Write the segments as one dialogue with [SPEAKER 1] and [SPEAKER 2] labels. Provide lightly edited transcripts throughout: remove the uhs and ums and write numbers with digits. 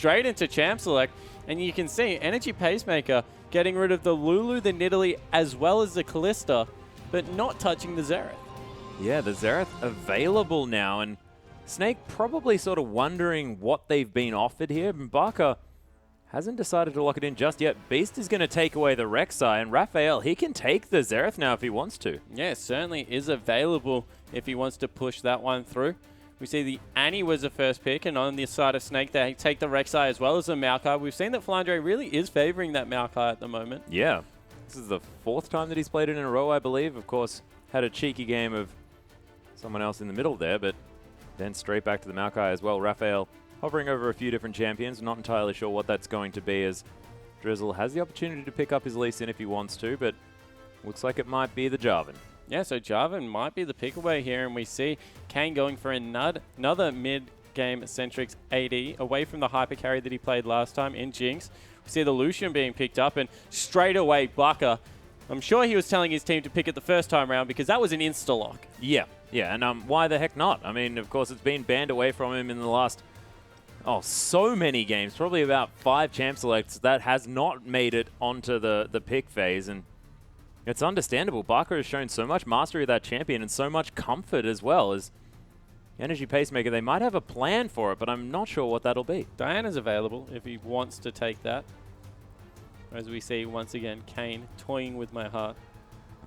[SPEAKER 1] straight into Champ Select. And you can see Energy Pacemaker getting rid of the Lulu, the Nidalee, as well as the Kalista, but not touching the Xerath.
[SPEAKER 2] Yeah, the Xerath available now, and Snake probably sort of wondering what they've been offered here. Mbaka hasn't decided to lock it in just yet. Beast is going to take away the Rek'Sai, and Raphael, he can take the Xerath now if he wants to.
[SPEAKER 1] Yeah, it certainly is available if he wants to push that one through. We see the Annie was the first pick, and on the side of Snake, they take the Rek'Sai as well as the Maokai. We've seen that Flandre really is favoring that Maokai at the moment.
[SPEAKER 2] Yeah. This is the 4th time that he's played it in a row, I believe. Of course, had a cheeky game of someone else in the middle there, but then straight back to the Maokai as well. Raphael hovering over a few different champions. Not entirely sure what that's going to be, as Drizzle has the opportunity to pick up his Lee Sin if he wants to, but looks like it might be the Jarvan.
[SPEAKER 1] Yeah, so Jarvan might be the pick away here, and we see Kane going for another mid-game Centrix AD away from the hyper carry that he played last time in Jinx. We see the Lucian being picked up, and straight away Baka, I'm sure he was telling his team to pick it the first time around because that was an insta-lock.
[SPEAKER 2] Yeah, and why the heck not? I mean, of course, it's been banned away from him in the last, so many games, probably about 5 champ selects that has not made it onto the pick phase, and it's understandable. Baka has shown so much mastery of that champion and so much comfort as well. As Energy Pacemaker, they might have a plan for it, but I'm not sure what that'll be.
[SPEAKER 1] Diana's available if he wants to take that. As we see, once again, Kane toying with my heart.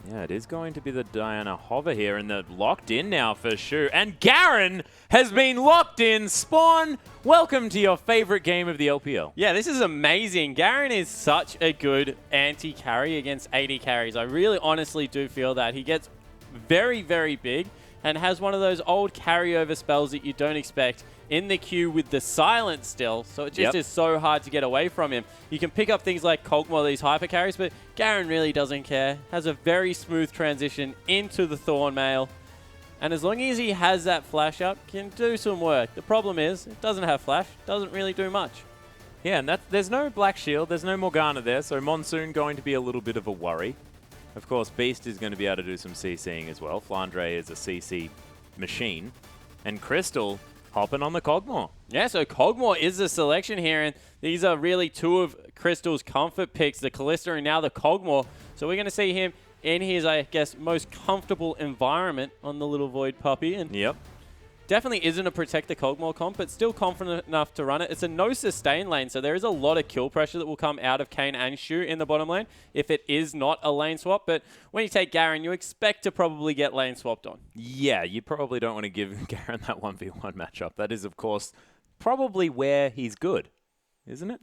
[SPEAKER 2] Yeah, it is going to be the Diana hover here, and they're locked in now for Shu. And Garen has been locked in. Spawn, welcome to your favorite game of the LPL.
[SPEAKER 1] Yeah, this is amazing. Garen is such a good anti-carry against AD carries. I really honestly do feel that. He gets very, very big and has one of those old carryover spells that you don't expect in the queue with the silence still, so it just is so hard to get away from him. You can pick up things like Kog'Maw, these hyper carries, but Garen really doesn't care. Has a very smooth transition into the Thornmail, and as long as he has that flash up, can do some work. The problem is, it doesn't have flash, doesn't really do much.
[SPEAKER 2] Yeah, and there's no Black Shield, there's no Morgana there, so Monsoon going to be a little bit of a worry. Of course, Beast is going to be able to do some CCing as well. Flandre is a CC machine, and Crystal hopping on the Kog'Maw.
[SPEAKER 1] Yeah, so Kog'Maw is the selection here, and these are really 2 of Crystal's comfort picks, the Kalista and now the Kog'Maw. So we're going to see him in his, I guess, most comfortable environment on the little Void Puppy. And definitely isn't a protect the Kog'Maw comp, but still confident enough to run it. It's a no sustain lane, so there is a lot of kill pressure that will come out of Kane and Shu in the bottom lane if it is not a lane swap. But when you take Garen, you expect to probably get lane swapped on.
[SPEAKER 2] Yeah, you probably don't want to give Garen that 1v1 matchup. That is, of course, probably where he's good, isn't it?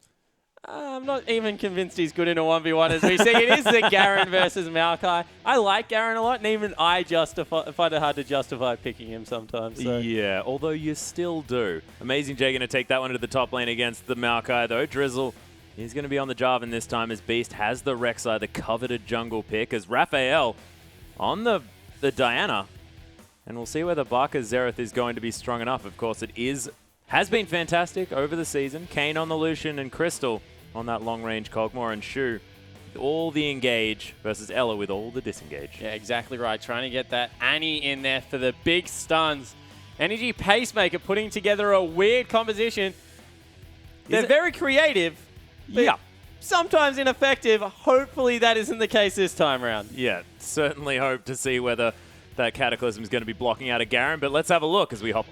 [SPEAKER 1] I'm not even convinced he's good in a 1v1 as we see. It is the Garen versus Maokai. I like Garen a lot, and even I find it hard to justify picking him sometimes. So.
[SPEAKER 2] Yeah, although you still do. Amazing J going to take that one to the top lane against the Maokai, though. Drizzle is going to be on the Jarvan this time as Beast has the Rek'Sai, the coveted jungle pick, as Raphael on the Diana. And we'll see whether Baka's Xerath is going to be strong enough. Of course, it has been fantastic over the season. Kane on the Lucian and Crystal on that long-range Kog'Maw, and Shu with all the engage versus Ella with all the disengage.
[SPEAKER 1] Yeah, exactly right. Trying to get that Annie in there for the big stuns. Energy Pacemaker putting together a weird composition. They're very creative, but sometimes ineffective. Hopefully that isn't the case this time around.
[SPEAKER 2] Yeah, certainly hope to see whether that Cataclysm is going to be blocking out a Garen, but let's have a look as we hop.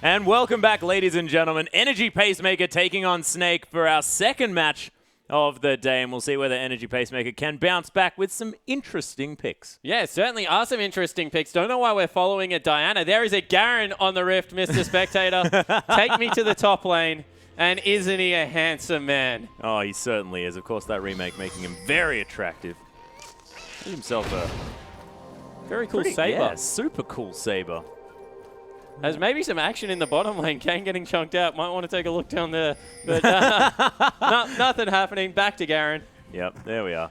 [SPEAKER 2] And welcome back, ladies and gentlemen. Energy Pacemaker taking on Snake for our second match of the day, and we'll see whether Energy Pacemaker can bounce back with some interesting picks.
[SPEAKER 1] Yeah, certainly are some interesting picks. Don't know why we're following a Diana. There is a Garen on the Rift, Mr. Spectator. Take me to the top lane. And isn't he a handsome man?
[SPEAKER 2] Oh, he certainly is. Of course, that remake making him very attractive. He himself a
[SPEAKER 1] very cool saber.
[SPEAKER 2] Yeah, super cool saber.
[SPEAKER 1] There's maybe some action in the bottom lane. Kane getting chunked out. Might want to take a look down there. But nothing happening. Back to Garen.
[SPEAKER 2] Yep, there we are.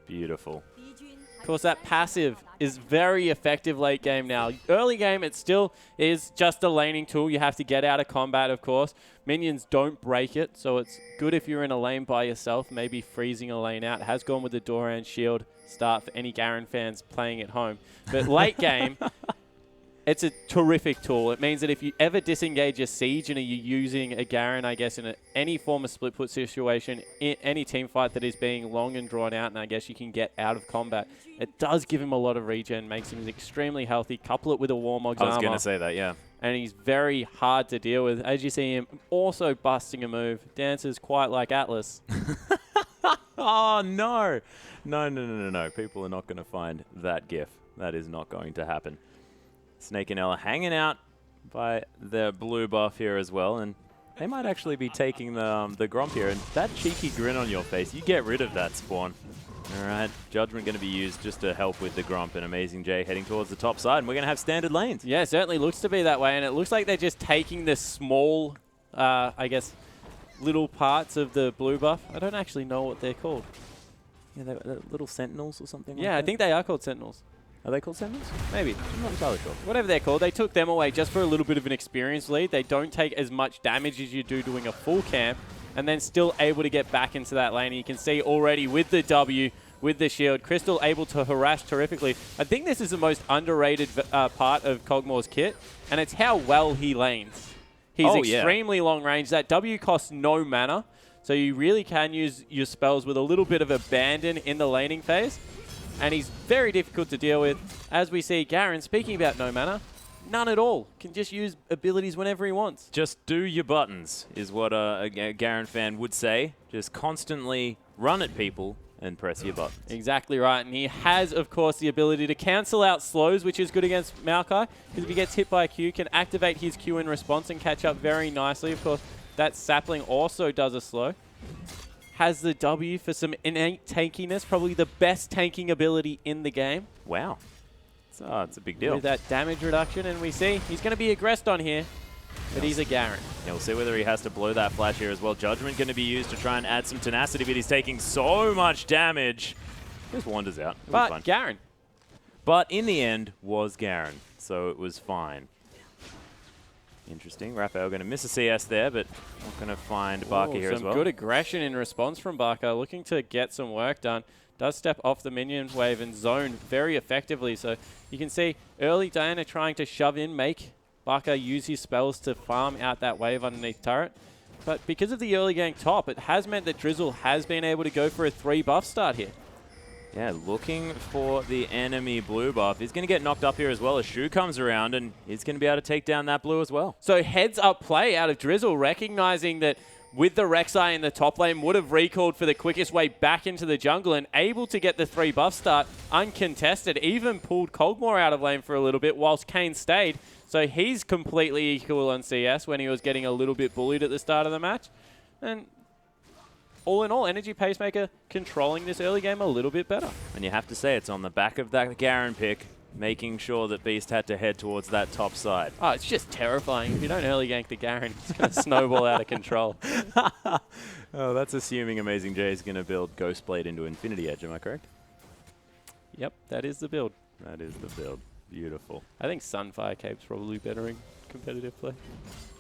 [SPEAKER 2] Beautiful.
[SPEAKER 1] Of course, that passive is very effective late game now. Early game, it still is just a laning tool. You have to get out of combat, of course. Minions don't break it, so it's good if you're in a lane by yourself, maybe freezing a lane out. It has gone with the Doran shield start for any Garen fans playing at home. But late game, it's a terrific tool. It means that if you ever disengage a siege and are you using a Garen, I guess, in any form of split put situation, in any team fight that is being long and drawn out, and I guess you can get out of combat, it does give him a lot of regen, makes him extremely healthy. Couple it with a Warmog's armor.
[SPEAKER 2] I was going to say that, yeah.
[SPEAKER 1] And he's very hard to deal with. As you see him also busting a move, dances quite like Atlas.
[SPEAKER 2] Oh, no. No. People are not going to find that gif. That is not going to happen. Snake and Ella hanging out by the blue buff here as well, and they might actually be taking the Gromp here. And that cheeky grin on your face, you get rid of that spawn. All right, Judgment going to be used just to help with the Gromp, and Amazing J heading towards the top side, and we're going to have standard lanes.
[SPEAKER 1] Yeah, it certainly looks to be that way, and it looks like they're just taking the small, I guess, little parts of the blue buff. I don't actually know what they're called.
[SPEAKER 2] Yeah, they're little sentinels or something
[SPEAKER 1] Yeah,
[SPEAKER 2] like that?
[SPEAKER 1] I think they are called sentinels.
[SPEAKER 2] Are they called sentinels?
[SPEAKER 1] Maybe.
[SPEAKER 2] I'm not entirely sure.
[SPEAKER 1] Whatever they're called, they took them away just for a little bit of an experience lead. They don't take as much damage as you do doing a full camp, and then still able to get back into that lane. And you can see already with the W, with the shield, Crystal able to harass terrifically. I think this is the most underrated part of Kog'Maw's kit, and it's how well he lanes. He's extremely long range. That W costs no mana, so you really can use your spells with a little bit of abandon in the laning phase. And he's very difficult to deal with. As we see Garen, speaking about no mana, none at all. Can just use abilities whenever he wants.
[SPEAKER 2] Just do your buttons, is what a Garen fan would say. Just constantly run at people and press your buttons.
[SPEAKER 1] Exactly right. And he has, of course, the ability to cancel out slows, which is good against Maokai. Because if he gets hit by a Q, can activate his Q in response and catch up very nicely. Of course, that sapling also does a slow. Has the W for some innate tankiness, probably the best tanking ability in the game.
[SPEAKER 2] Wow. It's a big deal.
[SPEAKER 1] With that damage reduction, and we see he's going to be aggressed on here, but he's a Garen.
[SPEAKER 2] Yeah, we'll see whether he has to blow that flash here as well. Judgment going to be used to try and add some tenacity, but he's taking so much damage. Just wanders out.
[SPEAKER 1] But Garen.
[SPEAKER 2] But in the end, was Garen, so it was fine. Interesting. Raphael going to miss a CS there, but not going to find Barker here as well.
[SPEAKER 1] Some good aggression in response from Barker, looking to get some work done. Does step off the minion wave and zone very effectively. So you can see early Diana trying to shove in, make Barker use his spells to farm out that wave underneath turret. But because of the early game top, it has meant that Drizzle has been able to go for a 3 buff start here.
[SPEAKER 2] Yeah, looking for the enemy blue buff. He's going to get knocked up here as well as Shu comes around, and he's going to be able to take down that blue as well.
[SPEAKER 1] So heads up play out of Drizzle, recognizing that with the Rek'Sai in the top lane, would have recalled for the quickest way back into the jungle and able to get the 3 buff start uncontested. Even pulled Kog'Maw out of lane for a little bit whilst Kane stayed. So he's completely equal on CS when he was getting a little bit bullied at the start of the match. And all in all, Energy Pacemaker controlling this early game a little bit better.
[SPEAKER 2] And you have to say it's on the back of that Garen pick, making sure that Beast had to head towards that top side.
[SPEAKER 1] Oh, it's just terrifying. If you don't early gank the Garen, it's going to snowball out of control.
[SPEAKER 2] Oh, that's assuming Amazing J is going to build Ghostblade into Infinity Edge, am I correct?
[SPEAKER 1] Yep, that is the build.
[SPEAKER 2] That is the build. Beautiful.
[SPEAKER 1] I think Sunfire Cape's probably better in competitive play.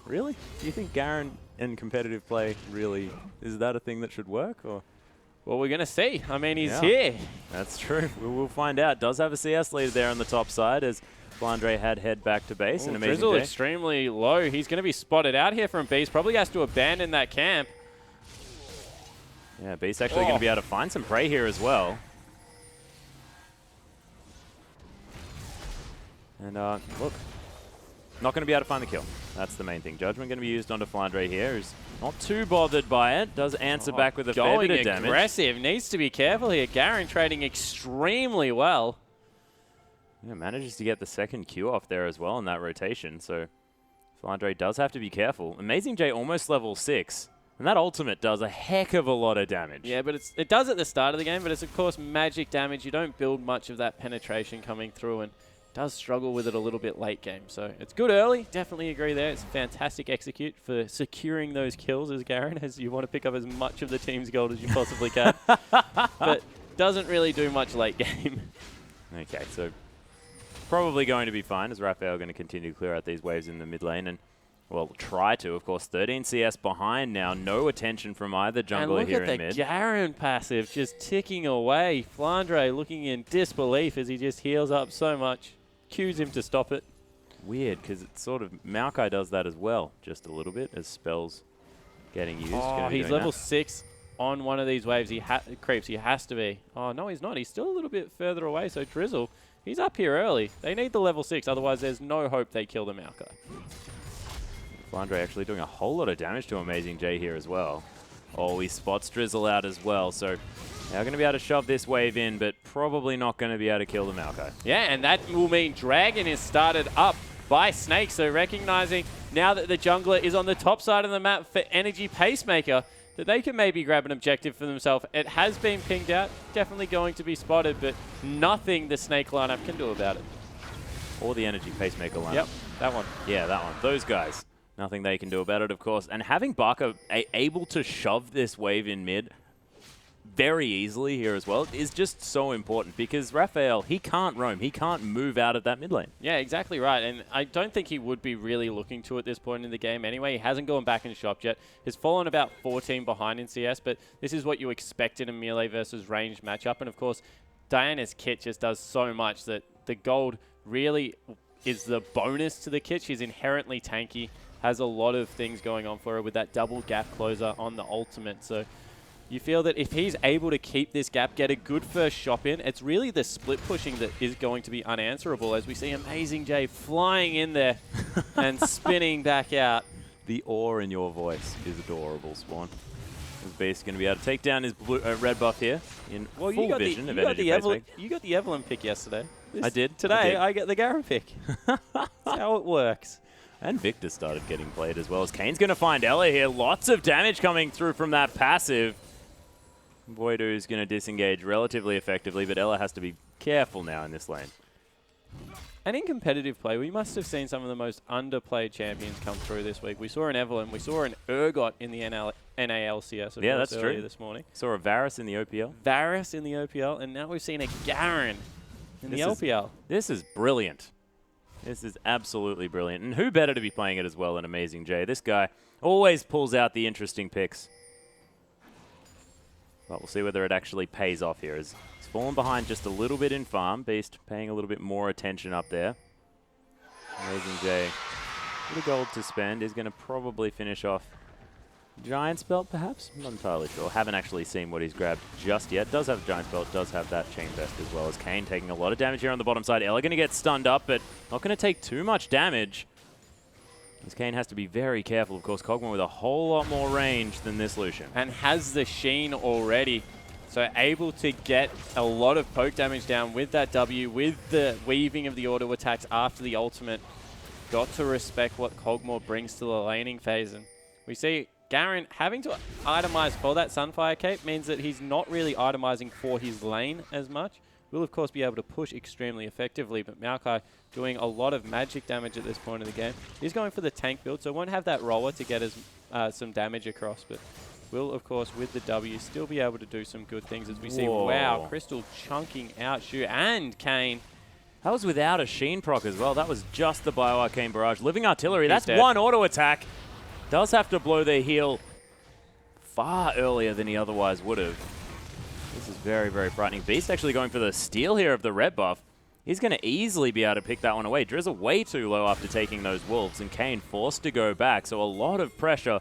[SPEAKER 2] Really? Do you think Garen in competitive play really, is that a thing that should work? Or?
[SPEAKER 1] Well, we're going to see. I mean, he's here.
[SPEAKER 2] That's true. We'll find out. Does have a CS lead there on the top side as Flandre had head back to base. And Amazing
[SPEAKER 1] Drizzle
[SPEAKER 2] J
[SPEAKER 1] extremely low. He's going to be spotted out here from Beast. Probably has to abandon that camp.
[SPEAKER 2] Yeah, Beast actually going to be able to find some prey here as well. And look, not going to be able to find the kill. That's the main thing. Judgment going to be used onto Flandre here, who's not too bothered by it. Does answer back with a fair bit of damage.
[SPEAKER 1] Going aggressive. Needs to be careful here. Garen trading extremely well.
[SPEAKER 2] Yeah, manages to get the second Q off there as well in that rotation. So Flandre does have to be careful. Amazing J almost level 6. And that ultimate does a heck of a lot of damage.
[SPEAKER 1] Yeah, but it does at the start of the game, but it's, of course, magic damage. You don't build much of that penetration coming through, and does struggle with it a little bit late game. So it's good early. Definitely agree there. It's fantastic execute for securing those kills as Garen, as you want to pick up as much of the team's gold as you possibly can. But doesn't really do much late game.
[SPEAKER 2] Okay, so probably going to be fine as Raphael going to continue to clear out these waves in the mid lane and, well, try to, of course. 13 CS behind now. No attention from either jungler here in mid.
[SPEAKER 1] And look at the Garen passive just ticking away. Flandre looking in disbelief as he just heals up so much. Cues him to stop it.
[SPEAKER 2] Weird, because it's sort of... Maokai does that as well, just a little bit, as spells getting used.
[SPEAKER 1] Oh, he's level 6 on one of these waves. He creeps. He has to be. Oh, no, he's not. He's still a little bit further away, so Drizzle, he's up here early. They need the level 6, otherwise there's no hope they kill the Maokai.
[SPEAKER 2] Flandre actually doing a whole lot of damage to Amazing J here as well. Oh, he spots Drizzle out as well, so they're going to be able to shove this wave in, but probably not going to be able to kill the Maokai.
[SPEAKER 1] Yeah, and that will mean Dragon is started up by Snake, so recognizing now that the jungler is on the top side of the map for Energy Pacemaker, that they can maybe grab an objective for themselves. It has been pinged out, definitely going to be spotted, but nothing the Snake lineup can do about it.
[SPEAKER 2] Or the Energy Pacemaker lineup.
[SPEAKER 1] Yep, that one.
[SPEAKER 2] Yeah, that one. Those guys. Nothing they can do about it, of course. And having Barca able to shove this wave in mid very easily here as well is just so important because Raphael, he can't roam. He can't move out of that mid lane.
[SPEAKER 1] Yeah, exactly right. And I don't think he would be really looking to at this point in the game anyway. He hasn't gone back and shopped yet. He's fallen about 14 behind in CS, but this is what you expect in a melee versus ranged matchup. And of course, Diana's kit just does so much that the gold really is the bonus to the kit. She's inherently tanky, has a lot of things going on for her with that double gap closer on the ultimate. So you feel that if he's able to keep this gap, get a good first shop in, it's really the split pushing that is going to be unanswerable as we see Amazing J flying in there and spinning back out.
[SPEAKER 2] The awe in your voice is adorable, Spawn. Is Beast going to be able to take down his blue, red buff here in full vision of Energy Pacemaker?
[SPEAKER 1] You got the Evelyn pick yesterday.
[SPEAKER 2] I did.
[SPEAKER 1] Today, I get the Garen pick. That's how it works.
[SPEAKER 2] And Victor started getting played as well as Kane's going to find Ella here. Lots of damage coming through from that passive. Voidu's going to disengage relatively effectively, but Ella has to be careful now in this lane.
[SPEAKER 1] And in competitive play, we must have seen some of the most underplayed champions come through this week. We saw an Evelyn, we saw an Urgot in the NALCS.
[SPEAKER 2] Yeah, that's true.
[SPEAKER 1] This morning.
[SPEAKER 2] Saw a Varus in the OPL.
[SPEAKER 1] Varus in the OPL, and now we've seen a Garen in the LPL.
[SPEAKER 2] This is brilliant. This is absolutely brilliant. And who better to be playing it as well than Amazing J? This guy always pulls out the interesting picks. But we'll see whether it actually pays off here. He's fallen behind just a little bit in farm. Beast paying a little bit more attention up there. Amazing J, a bit of gold to spend. Is going to probably finish off Giant's Belt, perhaps? I'm not entirely sure. Haven't actually seen what he's grabbed just yet. Does have Giant's Belt, does have that Chain Vest as well as Kane taking a lot of damage here on the bottom side. Ella going to get stunned up, but not going to take too much damage. As Kane has to be very careful. Of course, Kog'Maw with a whole lot more range than this Lucian.
[SPEAKER 1] And has the Sheen already. So able to get a lot of poke damage down with that W, with the weaving of the auto attacks after the ultimate. Got to respect what Kog'Maw brings to the laning phase. And we see Garen having to itemize for that Sunfire Cape means that he's not really itemizing for his lane as much. Will, of course, be able to push extremely effectively, but Maokai doing a lot of magic damage at this point in the game. He's going for the tank build, so won't have that roller to get some damage across, but will, of course, with the W, still be able to do some good things as we see, wow, Crystal chunking out Shu and Kane.
[SPEAKER 2] That was without a Sheen proc as well. That was just the Bioarcane Barrage. Living Artillery, that's
[SPEAKER 1] dead.
[SPEAKER 2] One auto attack. Does have to blow their heal far earlier than he otherwise would have. This is very, very frightening. Beast actually going for the steal here of the red buff. He's going to easily be able to pick that one away. Drizzle way too low after taking those wolves, and Kane forced to go back. So a lot of pressure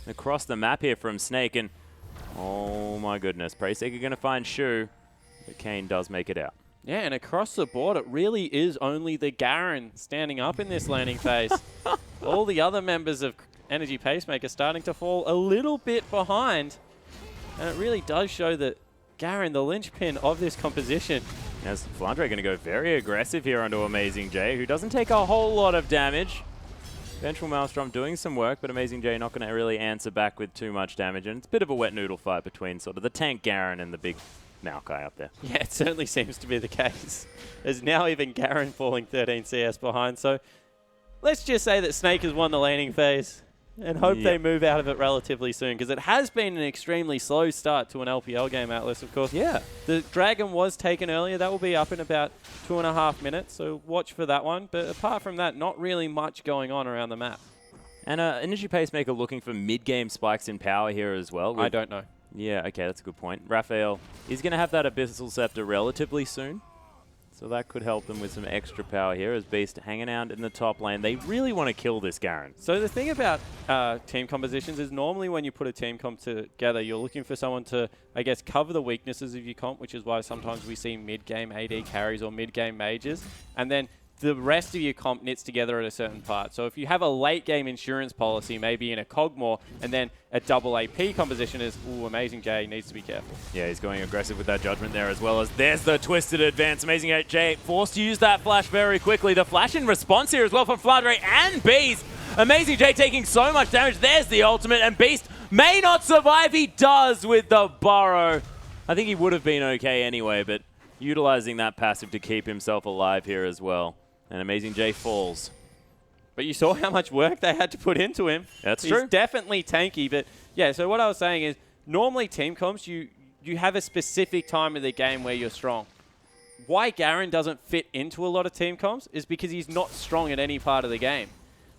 [SPEAKER 2] across the map here from Snake, and oh my goodness, Pacemaker going to find Shu, but Kane does make it out.
[SPEAKER 1] Yeah, and across the board, it really is only the Garen standing up in this laning phase. All the other members of Energy Pacemaker starting to fall a little bit behind, and it really does show that Garen, the linchpin of this composition.
[SPEAKER 2] As Flandre going to go very aggressive here onto Amazing J, who doesn't take a whole lot of damage. Vengeful Maelstrom doing some work, but Amazing J not going to really answer back with too much damage, and it's a bit of a wet noodle fight between sort of the tank Garen and the big Maokai up there.
[SPEAKER 1] Yeah, it certainly seems to be the case. There's now even Garen falling 13 CS behind, so let's just say that Snake has won the laning phase. and hope they move out of it relatively soon, because it has been an extremely slow start to an LPL game, Atlas, of course.
[SPEAKER 2] Yeah.
[SPEAKER 1] The Dragon was taken earlier. That will be up in about 2.5 minutes, so watch for that one. But apart from that, not really much going on around the map.
[SPEAKER 2] And Energy Pacemaker looking for mid-game spikes in power here as well.
[SPEAKER 1] I don't know.
[SPEAKER 2] Yeah, okay, that's a good point. Raphael is going to have that Abyssal Scepter relatively soon, so that could help them with some extra power here as Beast hanging out in the top lane. They really want to kill this Garen.
[SPEAKER 1] So the thing about team compositions is normally when you put a team comp together, you're looking for someone to, I guess, cover the weaknesses of your comp, which is why sometimes we see mid-game AD carries or mid-game mages, and then the rest of your comp knits together at a certain part. So if you have a late game insurance policy, maybe in a Cogmore, and then a double AP composition is, ooh, Amazing J needs to be careful.
[SPEAKER 2] Yeah, he's going aggressive with that judgment there, as well as there's the twisted advance. Amazing J forced to use that flash very quickly. The flash in response here as well from Flandre and Beast. Amazing J taking so much damage. There's the ultimate, and Beast may not survive. He does with the burrow. I think he would have been okay anyway, but utilizing that passive to keep himself alive here as well. And Amazing J falls.
[SPEAKER 1] But you saw how much work they had to put into him.
[SPEAKER 2] That's true.
[SPEAKER 1] He's definitely tanky. But yeah, so what I was saying is normally team comps, you have a specific time of the game where you're strong. Why Garen doesn't fit into a lot of team comps is because he's not strong at any part of the game,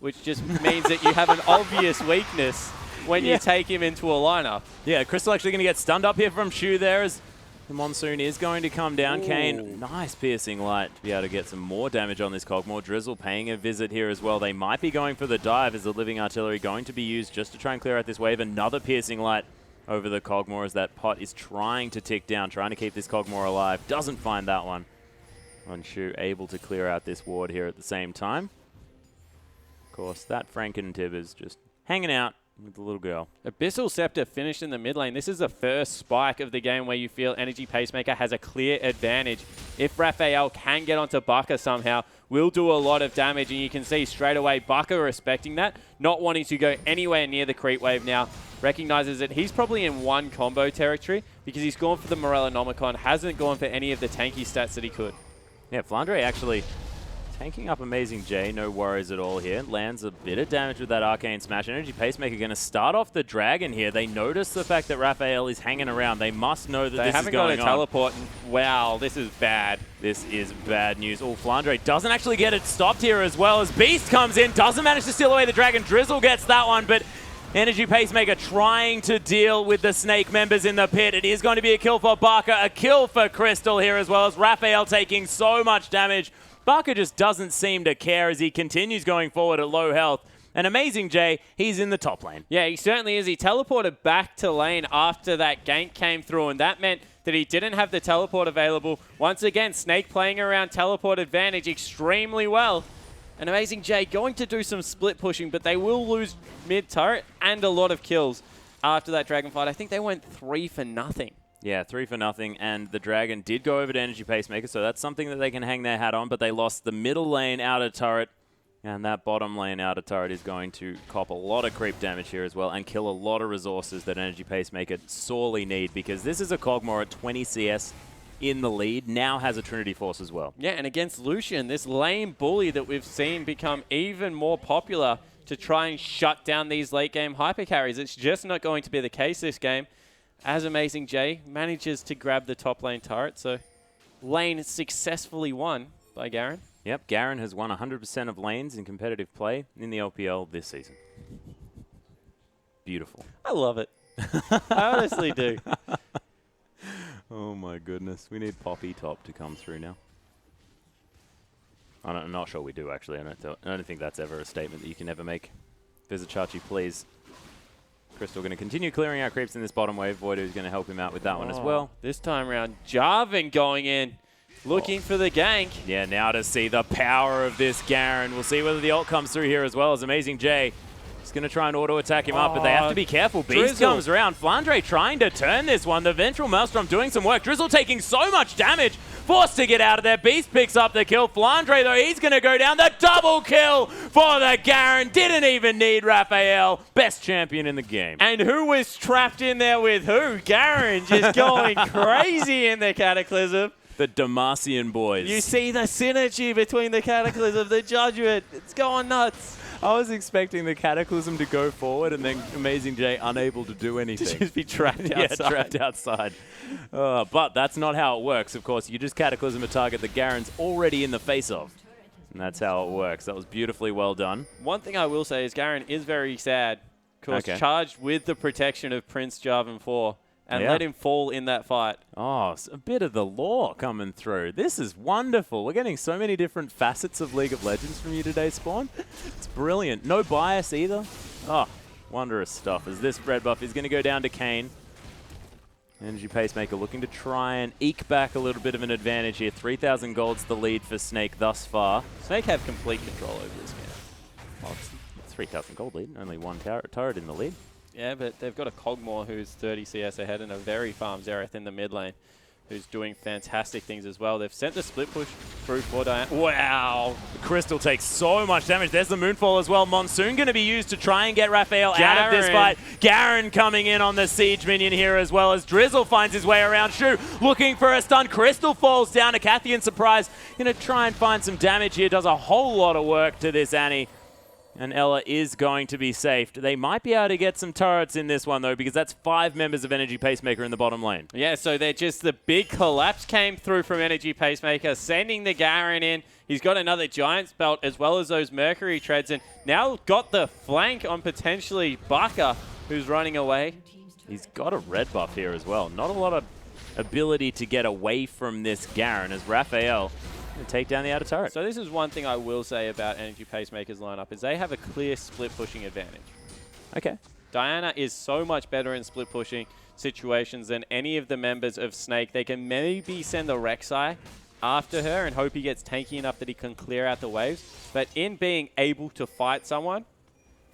[SPEAKER 1] which just means that you have an obvious weakness when you take him into a lineup.
[SPEAKER 2] Yeah, Crystal actually going to get stunned up here from Shu there as the Monsoon is going to come down. Ooh. Kane, nice piercing light to be able to get some more damage on this Cogmore. Drizzle paying a visit here as well. They might be going for the dive as the Living Artillery going to be used just to try and clear out this wave. Another piercing light over the Cogmore as that pot is trying to tick down, trying to keep this Cogmore alive. Doesn't find that one. Shu able to clear out this ward here at the same time. Of course, that Franken-Tib is just hanging out with the little girl.
[SPEAKER 1] Abyssal Scepter finished in the mid lane. This is the first spike of the game where you feel Energy Pacemaker has a clear advantage. If Raphael can get onto Baka somehow, will do a lot of damage, and you can see straight away Baka respecting that, not wanting to go anywhere near the creep wave now. Recognizes that he's probably in one combo territory because he's gone for the Morellonomicon, hasn't gone for any of the tanky stats that he could.
[SPEAKER 2] Yeah, Flandre actually tanking up Amazing J, no worries at all here. Lands a bit of damage with that Arcane Smash. Energy Pacemaker going to start off the Dragon here. They notice the fact that Raphael is hanging around. They must know that this is going on.
[SPEAKER 1] They haven't got a teleport. Wow, this is bad.
[SPEAKER 2] This is bad news. Oh, Flandre doesn't actually get it stopped here as well as Beast comes in. Doesn't manage to steal away the Dragon. Drizzle gets that one, but Energy Pacemaker trying to deal with the Snake members in the pit. It is going to be a kill for Barker, a kill for Crystal here as well as Raphael taking so much damage. Barker just doesn't seem to care as he continues going forward at low health. And Amazing J, he's in the top lane.
[SPEAKER 1] Yeah, he certainly is. He teleported back to lane after that gank came through, and that meant that he didn't have the teleport available. Once again, Snake playing around teleport advantage extremely well. And Amazing J going to do some split pushing, but they will lose mid-turret and a lot of kills after that Dragon fight. I think they went 3 for nothing.
[SPEAKER 2] Yeah, 3 for nothing, and the Dragon did go over to Energy Pacemaker, so that's something that they can hang their hat on, but they lost the middle lane outer turret, and that bottom lane outer turret is going to cop a lot of creep damage here as well and kill a lot of resources that Energy Pacemaker sorely need, because this is a Cogmore at 20 CS in the lead, now has a Trinity Force as well.
[SPEAKER 1] Yeah, and against Lucian, this lane bully that we've seen become even more popular to try and shut down these late game hyper carries. It's just not going to be the case this game, as Amazing J manages to grab the top lane turret. So lane successfully won by Garen.
[SPEAKER 2] Yep, Garen has won 100% of lanes in competitive play in the LPL this season. Beautiful.
[SPEAKER 1] I love it. I honestly do.
[SPEAKER 2] Oh my goodness. We need Poppy Top to come through now. I'm not sure we do, actually. I don't think that's ever a statement that you can ever make. Visit Chachi, please. Crystal going to continue clearing out creeps in this bottom wave. Voido is going to help him out with that one as well.
[SPEAKER 1] This time around, Jarvan going in, looking for the gank.
[SPEAKER 2] Yeah, now to see the power of this Garen. We'll see whether the ult comes through here as well as Amazing J. He's going to try and auto-attack him up, but they have to be careful. Beast comes around. Flandre trying to turn this one. The Ventral Maelstrom doing some work. Drizzle taking so much damage. Forced to get out of there. Beast picks up the kill. Flandre, though, he's going to go down. The double kill for the Garen. Didn't even need Raphael. Best champion in the game.
[SPEAKER 1] And who was trapped in there with who? Garen just going crazy in the Cataclysm.
[SPEAKER 2] The Demacian boys.
[SPEAKER 1] You see the synergy between the Cataclysm, the Judgment. It's going nuts.
[SPEAKER 2] I was expecting the Cataclysm to go forward and then Amazing J unable to do anything.
[SPEAKER 1] To just be trapped outside.
[SPEAKER 2] Yeah, trapped outside. But that's not how it works, of course. You just Cataclysm a target that Garen's already in the face of. And that's how it works. That was beautifully well done.
[SPEAKER 1] One thing I will say is Garen is very sad. Of course, charged with the protection of Prince Jarvan 4 and let him fall in that fight.
[SPEAKER 2] Oh, a bit of the lore coming through. This is wonderful. We're getting so many different facets of League of Legends from you today, Spawn. It's brilliant. No bias either. Oh, wondrous stuff. As this red buff is going to go down to Kayn. Energy Pacemaker looking to try and eke back a little bit of an advantage here. 3,000 gold's the lead for Snake thus far.
[SPEAKER 1] Snake have complete control over this game.
[SPEAKER 2] Well, it's 3,000 gold lead. Only one turret in the lead.
[SPEAKER 1] Yeah, but they've got a Kog'Maw who's 30 CS ahead and a very farm Xerath in the mid lane who's doing fantastic things as well. They've sent the split push through for Diana. Wow!
[SPEAKER 2] Crystal takes so much damage. There's the Moonfall as well. Monsoon going to be used to try and get Raphael out of this fight. Garen coming in on the Siege minion here as well as Drizzle finds his way around Shu looking for a stun. Crystal falls down to Cathian Surprise. Going to try and find some damage here. Does a whole lot of work to this Annie. And Ella is going to be saved. They might be able to get some turrets in this one, though, because that's 5 members of Energy Pacemaker in the bottom lane.
[SPEAKER 1] Yeah, so they're just the big collapse came through from Energy Pacemaker, sending the Garen in. He's got another Giant's Belt as well as those Mercury Treads, and now got the flank on potentially Baka, who's running away.
[SPEAKER 2] He's got a red buff here as well. Not a lot of ability to get away from this Garen as Raphael take down the outer turret.
[SPEAKER 1] So this is one thing I will say about Energy Pacemaker's lineup is they have a clear split pushing advantage.
[SPEAKER 2] Okay.
[SPEAKER 1] Diana is so much better in split pushing situations than any of the members of Snake. They can maybe send the Rek'Sai after her and hope he gets tanky enough that he can clear out the waves. But in being able to fight someone,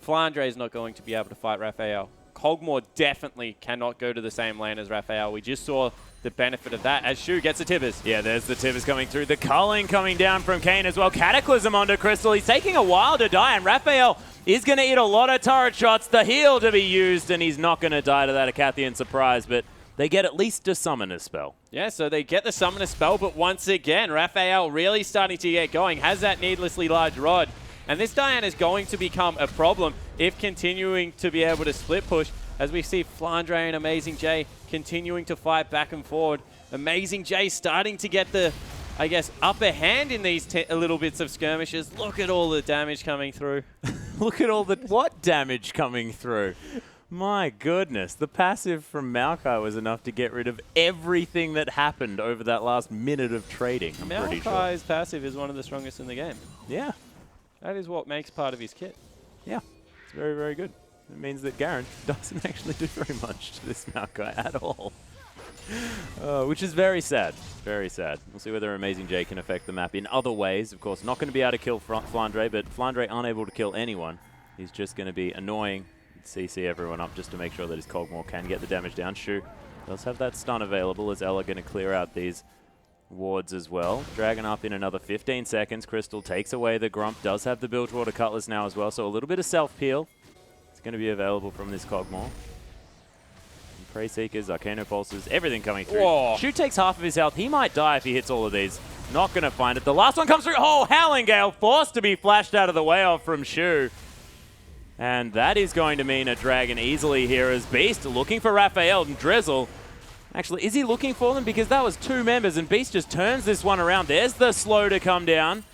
[SPEAKER 1] Flandre is not going to be able to fight Raphael. Kog'Maw definitely cannot go to the same lane as Raphael. We just saw the benefit of that as Shu gets the Tibbers.
[SPEAKER 2] Yeah, there's the Tibbers coming through. The culling coming down from Kayn as well. Cataclysm onto Crystal. He's taking a while to die, and Raphael is going to eat a lot of turret shots. The heal to be used, and he's not going to die to that Acathian Surprise, but they get at least a Summoner spell.
[SPEAKER 1] Yeah, so they get the Summoner spell, but once again, Raphael really starting to get going, has that needlessly large rod. And this Diana is going to become a problem if continuing to be able to split push, as we see Flandre and Amazing J continuing to fight back and forward. Amazing J starting to get the, I guess, upper hand in these little bits of skirmishes. Look at all the damage coming through.
[SPEAKER 2] Look at all the what damage coming through. My goodness, the passive from Maokai was enough to get rid of everything that happened over that last minute of trading, I'm pretty sure.
[SPEAKER 1] Maokai's passive is one of the strongest in the game.
[SPEAKER 2] Yeah.
[SPEAKER 1] That is what makes part of his kit.
[SPEAKER 2] Yeah, it's very, very good. It means that Garen doesn't actually do very much to this Maokai at all. Which is very sad. Very sad. We'll see whether Amazing J can affect the map in other ways. Of course, not going to be able to kill Flandre, but Flandre unable to kill anyone. He's just going to be annoying, CC everyone up just to make sure that his Kog'Maw can get the damage down. Shu does have that stun available as Ella going to clear out these wards as well. Dragon up in another 15 seconds. Crystal takes away the Grump. Does have the Bilgewater Cutlass now as well, so a little bit of self-peel. It's going to be available from this Kog'Maw. Prey Seekers, Arcano Pulses, everything coming through.
[SPEAKER 1] Whoa.
[SPEAKER 2] Shu takes half of his health. He might die if he hits all of these. Not going to find it. The last one comes through. Oh, Howling Gale forced to be flashed out of the way of from Shu. And that is going to mean a Dragon easily here as Beast looking for Raphael and Drizzle. Actually, is he looking for them? Because that was 2 members and Beast just turns this one around. There's the slow to come down.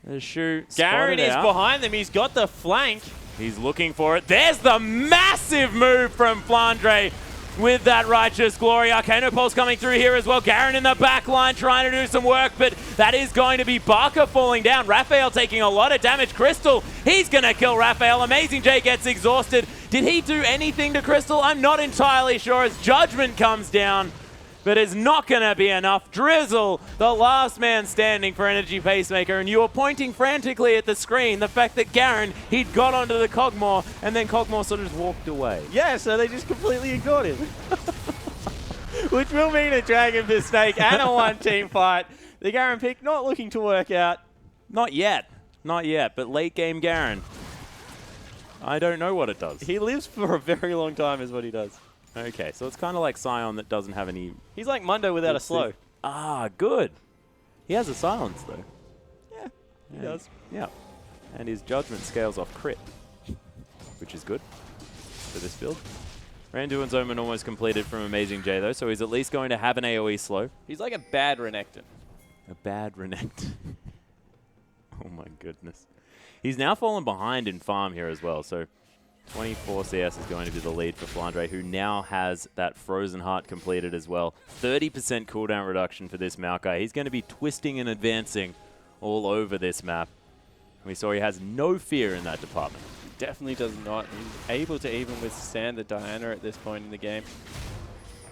[SPEAKER 2] There's Shu.
[SPEAKER 1] Garen is behind them. He's got the flank.
[SPEAKER 2] He's looking for it. There's the massive move from Flandre with that Righteous Glory. Arcano Pulse coming through here as well. Garen in the back line trying to do some work, but that is going to be Baka falling down. Raphael taking a lot of damage. Crystal, he's going to kill Raphael. Amazing J gets exhausted. Did he do anything to Crystal? I'm not entirely sure as Judgment comes down, but it's not going to be enough. Drizzle, the last man standing for Energy Pacemaker, and you were pointing frantically at the screen, the fact that Garen, he'd got onto the Kog'Maw, and then Kog'Maw sort of just walked away.
[SPEAKER 1] Yeah, so they just completely ignored him. Which will mean a Dragon for Snake and a 1-team fight. The Garen pick not looking to work out.
[SPEAKER 2] Not yet. Not yet, but late game Garen. I don't know what it does.
[SPEAKER 1] He lives for a very long time is what he does.
[SPEAKER 2] Okay, so it's kind of like Sion that doesn't have any...
[SPEAKER 1] He's like Mundo without a slow.
[SPEAKER 2] Ah, good. He has a silence, though.
[SPEAKER 1] Yeah, he does.
[SPEAKER 2] Yeah. And his judgment scales off crit, which is good for this build. Randuin's Omen almost completed from Amazing J though, so he's at least going to have an AoE slow.
[SPEAKER 1] He's like a bad Renekton.
[SPEAKER 2] A bad Renekton. Oh my goodness. He's now fallen behind in farm here as well, so 24 CS is going to be the lead for Flandre, who now has that Frozen Heart completed as well. 30% cooldown reduction for this Maokai. He's going to be twisting and advancing all over this map. We saw he has no fear in that department.
[SPEAKER 1] He definitely does not. He's able to even withstand the Diana at this point in the game,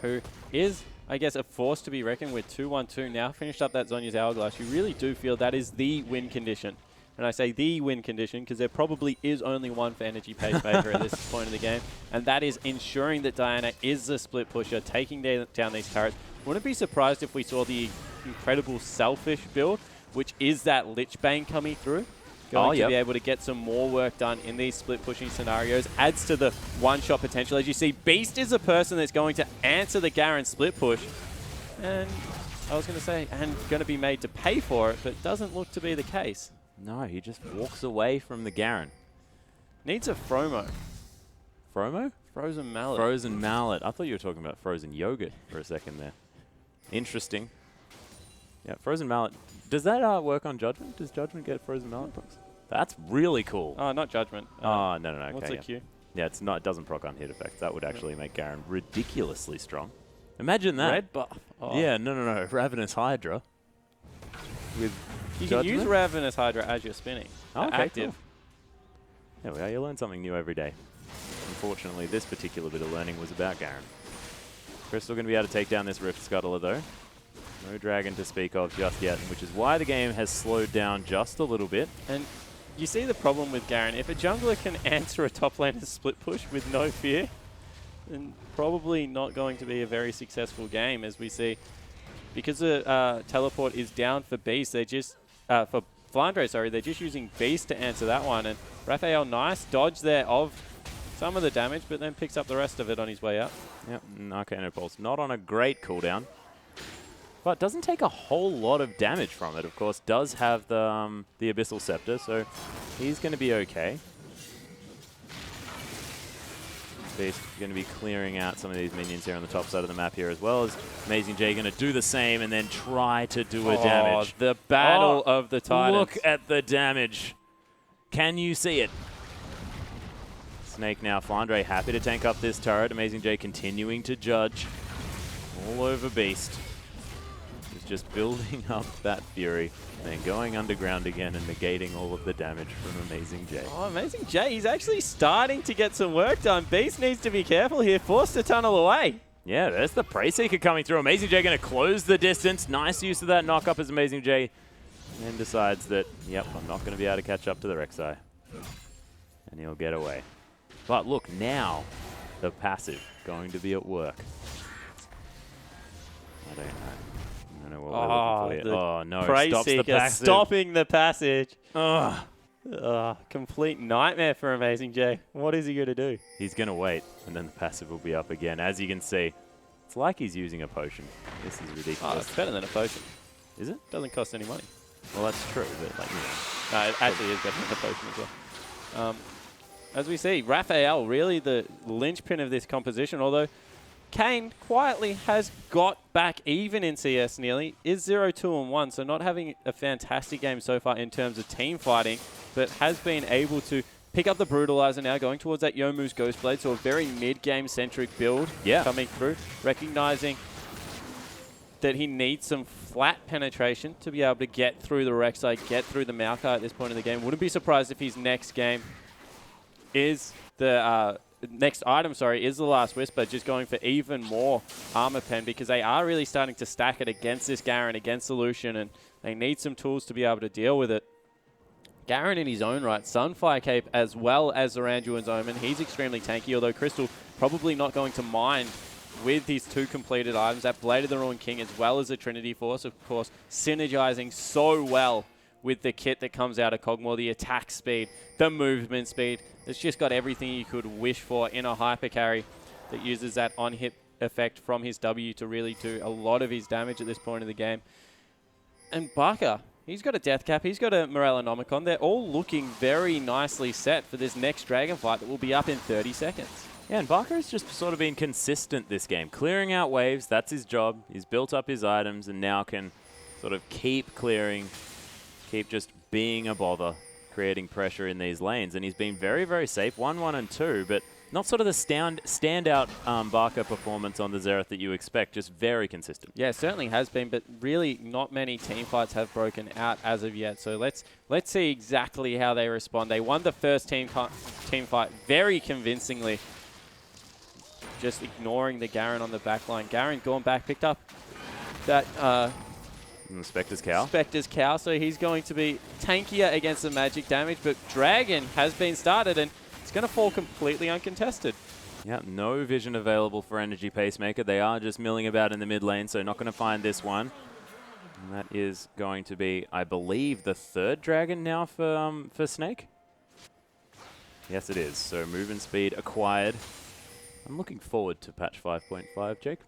[SPEAKER 1] who is, I guess, a force to be reckoned with. 2-1-2 now, finished up that Zhonya's Hourglass. You really do feel that is the win condition. And I say the win condition because there probably is only one for Energy Pacemaker at this point in the game, and that is ensuring that Diana is the split pusher, taking down these turrets. Wouldn't be surprised if we saw the incredible Selfish build, which is that Lich Bane coming through. Going to be able to get some more work done in these split pushing scenarios. Adds to the one-shot potential. As you see, Beast is a person that's going to answer the Garen split push. And I was going to say, and going to be made to pay for it, but doesn't look to be the case.
[SPEAKER 2] No, he just walks away from the Garen.
[SPEAKER 1] Needs a Fromo.
[SPEAKER 2] Fromo?
[SPEAKER 1] Frozen Mallet.
[SPEAKER 2] Frozen Mallet. I thought you were talking about frozen yogurt for a second there. Interesting. Yeah, Frozen Mallet. Does that work on Judgment? Does Judgment get Frozen Mallet procs? That's really cool.
[SPEAKER 1] Oh, not Judgment.
[SPEAKER 2] Oh, no. Okay,
[SPEAKER 1] what's the Q?
[SPEAKER 2] Yeah, it's not. It doesn't proc on hit effects. That would actually make Garen ridiculously strong. Imagine that.
[SPEAKER 1] Red buff. Oh.
[SPEAKER 2] Yeah, no. Ravenous Hydra. With
[SPEAKER 1] you
[SPEAKER 2] Judgment?
[SPEAKER 1] can use Ravenous Hydra as you're spinning.
[SPEAKER 2] Oh, okay,
[SPEAKER 1] active.
[SPEAKER 2] cool. There we go. You learn something new every day. Unfortunately, this particular bit of learning was about Garen. Crystal going to be able to take down this Rift Scuttler, though. No dragon to speak of just yet, which is why the game has slowed down just a little bit.
[SPEAKER 1] And you see the problem with Garen. If a jungler can answer a top laner's split push with no fear, then probably not going to be a very successful game, as we see. Because the teleport is down for Beast, they just for Flandre, sorry, they're just using Beast to answer that one. And Raphael, nice dodge there of some of the damage, but then picks up the rest of it on his way up.
[SPEAKER 2] Yep, Arcano Pulse, not on a great cooldown, but doesn't take a whole lot of damage from it. Of course, does have the Abyssal Scepter, so he's going to be okay. Beast going to be clearing out some of these minions here on the top side of the map here, as well as Amazing J going to do the same and then try to do a damage.
[SPEAKER 1] The battle of the Titans.
[SPEAKER 2] Look at the damage. Can you see it? Snake now. Flandre happy to tank up this turret. Amazing J continuing to judge. All over Beast. He's just building up that fury. Then going underground again and negating all of the damage from Amazing J.
[SPEAKER 1] Oh, Amazing J, he's actually starting to get some work done. Beast needs to be careful here. Forced to tunnel away.
[SPEAKER 2] Yeah, there's the Pacemaker coming through. Amazing J going to close the distance. Nice use of that knock up as Amazing J then decides that, yep, I'm not going to be able to catch up to the Rek'Sai. And he'll get away. But look, now the passive going to be at work. I don't know what we're looking for here. Oh, no. Stops the passive.
[SPEAKER 1] Stopping the passage. Complete nightmare for Amazing J. What is he going to do?
[SPEAKER 2] He's going to wait, and then the passive will be up again. As you can see, it's like he's using a potion. This is ridiculous.
[SPEAKER 1] Oh, it's better than a potion.
[SPEAKER 2] Is it?
[SPEAKER 1] Doesn't cost any money.
[SPEAKER 2] Well, that's true, but like, you know.
[SPEAKER 1] No, it actually is better than a potion as well. As we see, Raphael really the linchpin of this composition, although Kane quietly has got back even in CS nearly, is 0-2-1, so not having a fantastic game so far in terms of team fighting, but has been able to pick up the Brutalizer now, going towards that Youmuu's Ghostblade, so a very mid-game centric build coming through, recognizing that he needs some flat penetration to be able to get through the Rek'Sai, get through the Maokai at this point in the game. Wouldn't be surprised if his next game is the next item, is the Last Whisper, just going for even more armor pen, because they are really starting to stack it against this Garen, against the Lucian, and they need some tools to be able to deal with it. Garen in his own right, Sunfire Cape as well as the Randuin's Omen. He's extremely tanky, although Crystal probably not going to mind with these two completed items. That Blade of the Ruined King as well as the Trinity Force, of course, synergizing so well with the kit that comes out of Kog'Maw, the attack speed, the movement speed. It's just got everything you could wish for in a hyper carry that uses that on-hit effect from his W to really do a lot of his damage at this point in the game. And Barker, He's got a Death Cap. He's got a Morellonomicon. They're all looking very nicely set for this next Dragon fight that will be up in 30 seconds.
[SPEAKER 2] Yeah, and Barker's just sort of been consistent this game. Clearing out waves, that's his job. He's built up his items and now can sort of keep clearing, keep just being a bother, creating pressure in these lanes. And he's been very, very safe, 1-1 and 2, but not sort of the standout Barker performance on the Xerath that you expect, just very consistent. Yeah,
[SPEAKER 1] it certainly has been, but really not many team fights have broken out as of yet. So let's see exactly how they respond. They won the first team fight very convincingly, just ignoring the Garen on the back line. Garen going back, picked up that
[SPEAKER 2] Spectre's Cow.
[SPEAKER 1] Spectre's Cow, so he's going to be tankier against the magic damage, but Dragon has been started and it's going to fall completely uncontested.
[SPEAKER 2] Yeah, no vision available for Energy Pacemaker. They are just milling about in the mid lane, so not going to find this one. And that is going to be, I believe, the third Dragon now for Snake. Yes, it is. So movement speed acquired. I'm looking forward to patch 5.5, Jake.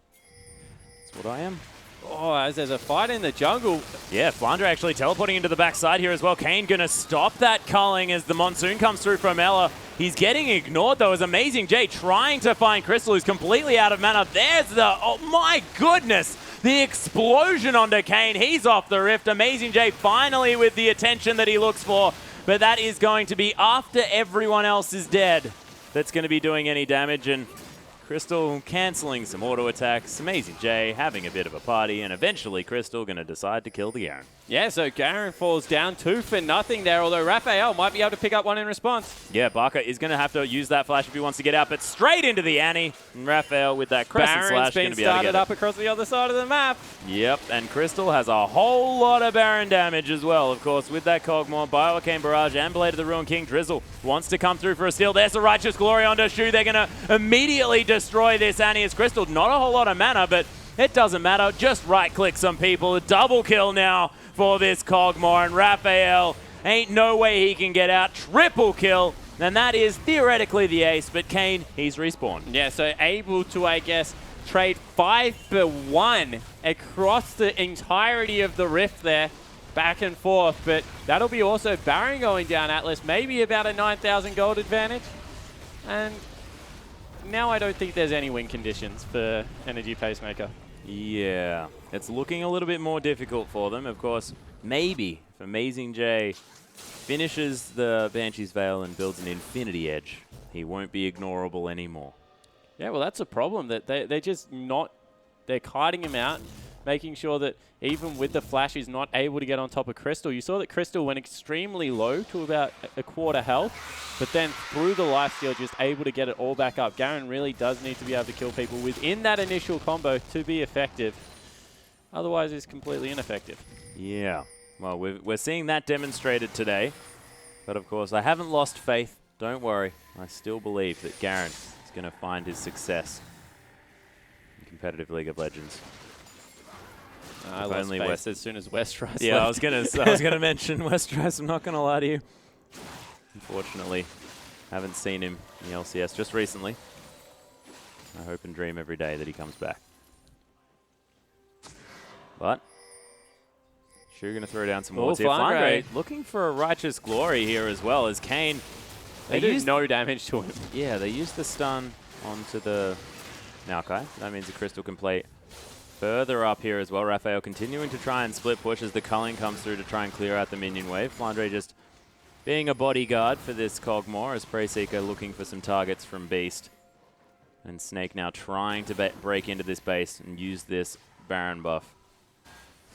[SPEAKER 2] That's what I am.
[SPEAKER 1] Oh, as there's a fight in the jungle.
[SPEAKER 2] Yeah, Flandre actually teleporting into the backside here as well. Kane going to stop that culling as the Monsoon comes through from Ella. He's getting ignored, though, as Amazing J trying to find Crystal, who's completely out of mana. There's the, oh my goodness, the explosion onto Kane. He's off the rift. Amazing J finally with the attention that he looks for, but that is going to be after everyone else is dead that's going to be doing any damage. And Crystal cancelling some auto attacks. Amazing J having a bit of a party, and eventually Crystal going to decide to kill the Garen.
[SPEAKER 1] Yeah, so Garen falls down 2 for nothing there, although Raphael might be able to pick up one in response.
[SPEAKER 2] Yeah, Barker is going to have to use that flash if he wants to get out, but straight into the Annie. And Raphael with that crescent slash going to be able to get
[SPEAKER 1] started up across the other side of the map.
[SPEAKER 2] Yep, and Crystal has a whole lot of Baron damage as well, of course, with that Cogmore, Bioarcane Barrage, and Blade of the Ruin King. Drizzle wants to come through for a steal. There's the Righteous Glory onto Shu. They're going to immediately destroy this Annie as Crystal. Not a whole lot of mana, but it doesn't matter. Just right-click some people. A double kill now for this Cogmore, and Raphael ain't no way he can get out. Triple kill, and that is theoretically the ace, but Kane, he's respawned.
[SPEAKER 1] Yeah, so able to, I guess, trade 5 for 1 across the entirety of the rift there, back and forth, but that'll be also Baron going down Atlas, maybe about a 9,000 gold advantage, and now I don't think there's any win conditions for Energy Pacemaker.
[SPEAKER 2] Yeah, it's looking a little bit more difficult for them. Of course, maybe if Amazing J finishes the Banshee's Veil and builds an Infinity Edge, he won't be ignorable anymore.
[SPEAKER 1] Yeah, well, that's a problem, that they're just not, they're kiting him out, making sure that even with the flash, he's not able to get on top of Crystal. You saw that Crystal went extremely low to about a quarter health, but then through the lifesteal, just able to get it all back up. Garen really does need to be able to kill people within that initial combo to be effective. Otherwise, he's completely ineffective.
[SPEAKER 2] Yeah, well, we're seeing that demonstrated today. But of course, I haven't lost faith. Don't worry. I still believe that Garen is going to find his success in competitive League of Legends.
[SPEAKER 1] I lost faith as soon as Westeros
[SPEAKER 2] Yeah,
[SPEAKER 1] left.
[SPEAKER 2] I was gonna mention Westeros. I'm not gonna lie to you. Unfortunately, haven't seen him in the LCS just recently. I hope and dream every day that he comes back. But Shu gonna throw down some wards here. Flandre looking for a Righteous Glory here as well as Kane.
[SPEAKER 1] They do no damage to him.
[SPEAKER 2] Yeah, they used the stun onto the Maokai. That means the Crystal can play further up here as well. Raphael continuing to try and split push as the culling comes through to try and clear out the minion wave. Flandre just being a bodyguard for this Cogmore as Pacemaker looking for some targets from Beast. And Snake now trying to break into this base and use this Baron buff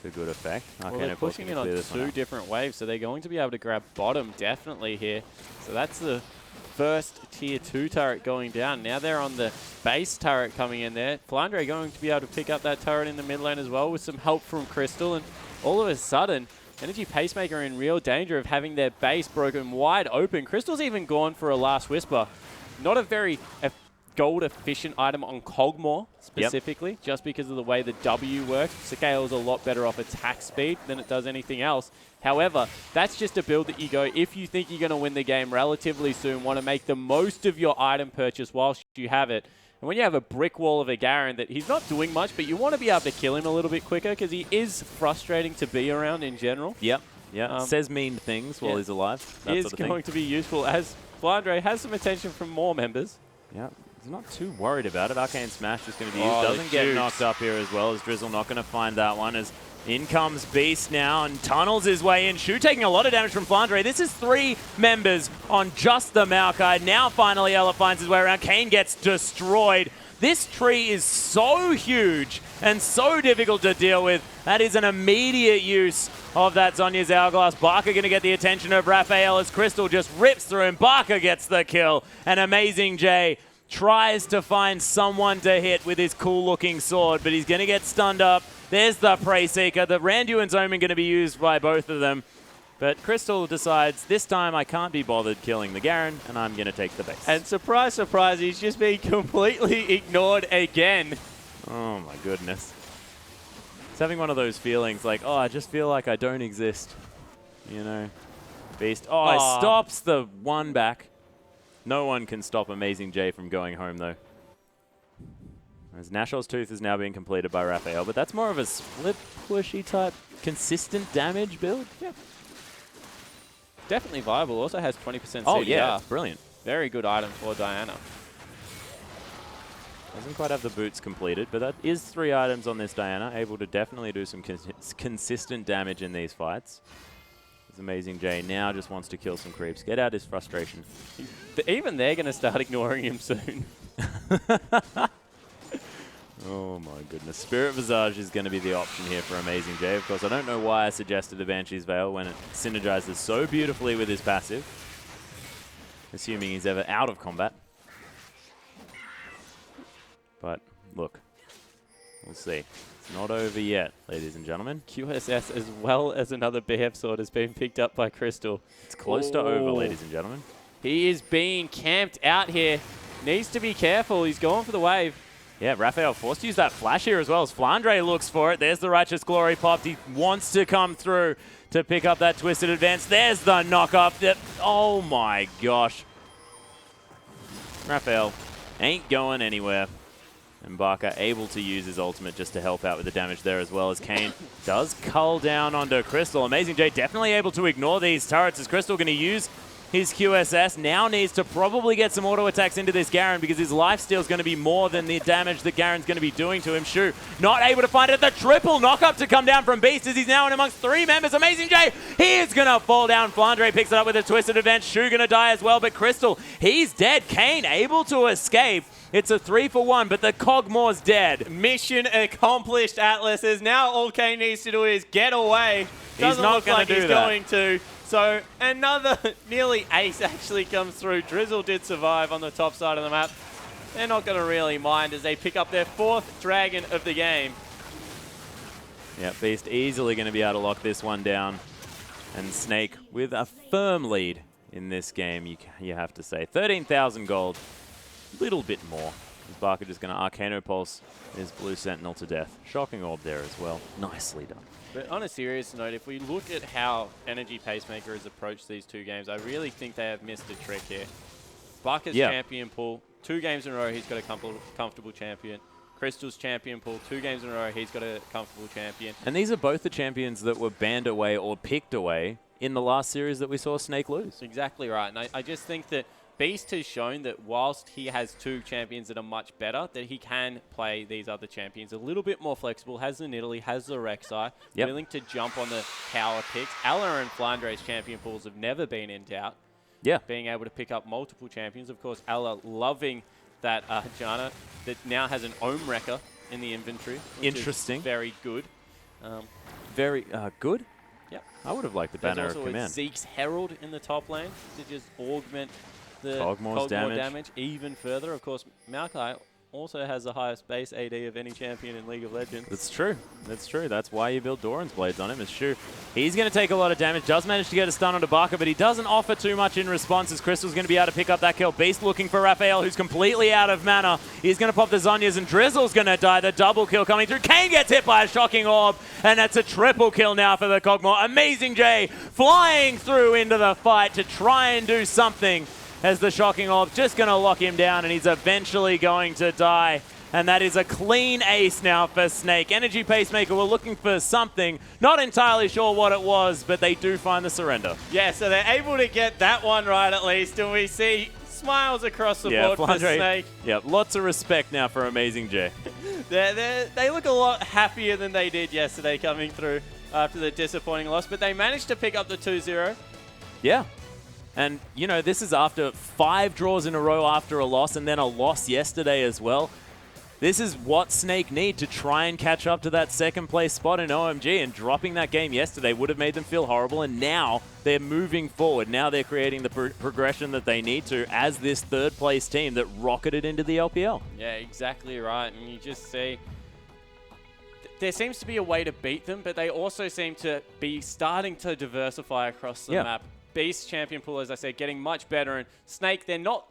[SPEAKER 2] to good effect.
[SPEAKER 1] Well, they're pushing it on 2 different waves, so they're going to be able to grab bottom definitely here. So that's the first tier 2 turret going down. Now they're on the base turret coming in there. Flandre going to be able to pick up that turret in the mid lane as well with some help from Crystal. And all of a sudden, Energy Pacemaker are in real danger of having their base broken wide open. Crystal's even gone for a Last Whisper. Not a very gold efficient item on Cogmore specifically, just because of the way the W works. Scales a lot better off attack speed than it does anything else. However, that's just a build that you go, if you think you're going to win the game relatively soon, want to make the most of your item purchase whilst you have it. And when you have a brick wall of a Garen that he's not doing much, but you want to be able to kill him a little bit quicker because he is frustrating to be around in general.
[SPEAKER 2] Yep. Yeah, says mean things while he's alive. That
[SPEAKER 1] is
[SPEAKER 2] sort of
[SPEAKER 1] going to be useful as Flandre has some attention from more members.
[SPEAKER 2] Yeah, he's not too worried about it. Arcane Smash just going to be used.
[SPEAKER 1] Oh,
[SPEAKER 2] Doesn't get knocked up here as well, as Drizzle not going to find that one. As in comes Beast now and tunnels his way in. Shu taking a lot of damage from Flandre. This is 3 members on just the Maokai. Now finally Ella finds his way around. Kane gets destroyed. This tree is so huge and so difficult to deal with. That is an immediate use of that Zhonya's Hourglass. Barker going to get the attention of Raphael as Crystal just rips through him. Barker gets the kill. And Amazing J tries to find someone to hit with his cool-looking sword, but he's going to get stunned up. There's the Prey Seeker. The Randuin's Omen going to be used by both of them. But Crystal decides, this time I can't be bothered killing the Garen, and I'm going to take the base.
[SPEAKER 1] And surprise, surprise, he's just being completely ignored again.
[SPEAKER 2] Oh my goodness. He's having one of those feelings like, oh, I just feel like I don't exist. You know? Beast. Oh, he stops the one back. No one can stop Amazing J from going home, though. As Nashor's Tooth is now being completed by Raphael, but that's more of a split pushy type consistent damage build.
[SPEAKER 1] Yeah. Definitely viable. Also has 20% CDR.
[SPEAKER 2] Oh, yeah, it's brilliant.
[SPEAKER 1] Very good item for Diana.
[SPEAKER 2] Doesn't quite have the boots completed, but that is 3 items on this Diana, able to definitely do some consistent damage in these fights. This Amazing J now just wants to kill some creeps, get out his frustration.
[SPEAKER 1] Even they're going to start ignoring him soon.
[SPEAKER 2] Oh my goodness. Spirit Visage is going to be the option here for Amazing J. Of course, I don't know why I suggested the Banshee's Veil when it synergizes so beautifully with his passive. Assuming he's ever out of combat. But look, we'll see. It's not over yet, ladies and gentlemen.
[SPEAKER 1] QSS as well as another BF sword has been picked up by Crystal.
[SPEAKER 2] It's close to over, ladies and gentlemen.
[SPEAKER 1] He is being camped out here. Needs to be careful. He's going for the wave.
[SPEAKER 2] Yeah, Raphael forced to use that flash here as well as Flandre looks for it. There's the Righteous Glory popped. He wants to come through to pick up that Twisted Advance. There's the knock-up. Oh my gosh. Raphael ain't going anywhere. And Barker able to use his ultimate just to help out with the damage there as well as Kane does cull down onto Crystal. Amazing J definitely able to ignore these turrets as Crystal going to use his QSS. Now needs to probably get some auto attacks into this Garen because his lifesteal is going to be more than the damage that Garen's going to be doing to him. Shu not able to find it. The triple knock-up to come down from Beast as he's now in amongst 3 members. Amazing J, he is going to fall down. Flandre picks it up with a Twisted Advance. Shu going to die as well, but Crystal, he's dead. Kane able to escape. It's a 3-for-1, but the Cogmore's dead.
[SPEAKER 1] Mission accomplished, Atlas. Is now all Kane needs to do is get away.
[SPEAKER 2] He's not going to do that.
[SPEAKER 1] He's going to. So another nearly ace actually comes through. Drizzle did survive on the top side of the map. They're not going to really mind as they pick up their 4th dragon of the game.
[SPEAKER 2] Yeah, Beast easily going to be able to lock this one down. And Snake with a firm lead in this game, you have to say. 13,000 gold. Little bit more. Barker just going to Arcano Pulse his Blue Sentinel to death. Shocking Orb there as well. Nicely done.
[SPEAKER 1] But on a serious note, if we look at how Energy Pacemaker has approached these 2 games, I really think they have missed a trick here. Barker's champion pool, 2 games in a row, he's got a comfortable champion. Crystal's champion pool, 2 games in a row, he's got a comfortable champion.
[SPEAKER 2] And these are both the champions that were banned away or picked away in the last series that we saw Snake lose.
[SPEAKER 1] Exactly right. And I just think that Beast has shown that whilst he has 2 champions that are much better, that he can play these other champions a little bit more flexible, has the Nidalee, has the Rek'Sai, willing to jump on the tower picks. Ella and Flandre's champion pools have never been in doubt.
[SPEAKER 2] Yeah.
[SPEAKER 1] Being able to pick up multiple champions. Of course, Ella loving that Janna that now has an Ohm Wrecker in the inventory.
[SPEAKER 2] Interesting.
[SPEAKER 1] Very good.
[SPEAKER 2] Very good?
[SPEAKER 1] Yep.
[SPEAKER 2] I would have liked the Banner of Command.
[SPEAKER 1] There's also Zeke's Herald in the top lane to just augment the
[SPEAKER 2] Cogmore's
[SPEAKER 1] damage even further. Of course, Maokai also has the highest base AD of any champion in League of Legends.
[SPEAKER 2] That's true. That's true. That's why you build Doran's Blades on him. It's true. He's going to take a lot of damage. Does manage to get a stun onto Barker, but he doesn't offer too much in response as Crystal's going to be able to pick up that kill. Beast looking for Raphael, who's completely out of mana. He's going to pop the Zhonya's, and Drizzle's going to die. The double kill coming through. Kane gets hit by a Shocking Orb, and that's a triple kill now for the Cogmore. Amazing J flying through into the fight to try and do something as the Shocking Orb just going to lock him down, and he's eventually going to die. And that is a clean ace now for Snake. Energy Pacemaker were looking for something. Not entirely sure what it was, but they do find the surrender.
[SPEAKER 1] Yeah, so they're able to get that one right at least. And we see smiles across the board for Snake.
[SPEAKER 2] Yep, lots of respect now for Amazing J.
[SPEAKER 1] They look a lot happier than they did yesterday coming through after the disappointing loss. But they managed to pick up the 2-0.
[SPEAKER 2] Yeah. And, you know, this is after 5 draws in a row after a loss and then a loss yesterday as well. This is what Snake need to try and catch up to that second place spot in OMG, and dropping that game yesterday would have made them feel horrible, and now they're moving forward. Now they're creating the progression that they need to as this third place team that rocketed into the LPL.
[SPEAKER 1] Yeah, exactly right. And you just see there seems to be a way to beat them, but they also seem to be starting to diversify across the map. Beast champion pool, as I said, getting much better, and Snake, they're not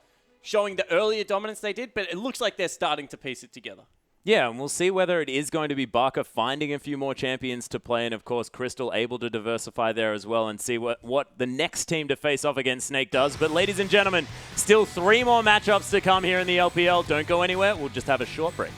[SPEAKER 1] showing the earlier dominance they did, but it looks like they're starting to piece it together.
[SPEAKER 2] Yeah, and we'll see whether it is going to be Barker finding a few more champions to play, and of course Crystal able to diversify there as well, and see what the next team to face off against Snake does. But ladies and gentlemen, still 3 more matchups to come here in the LPL. Don't go anywhere. We'll just have a short break.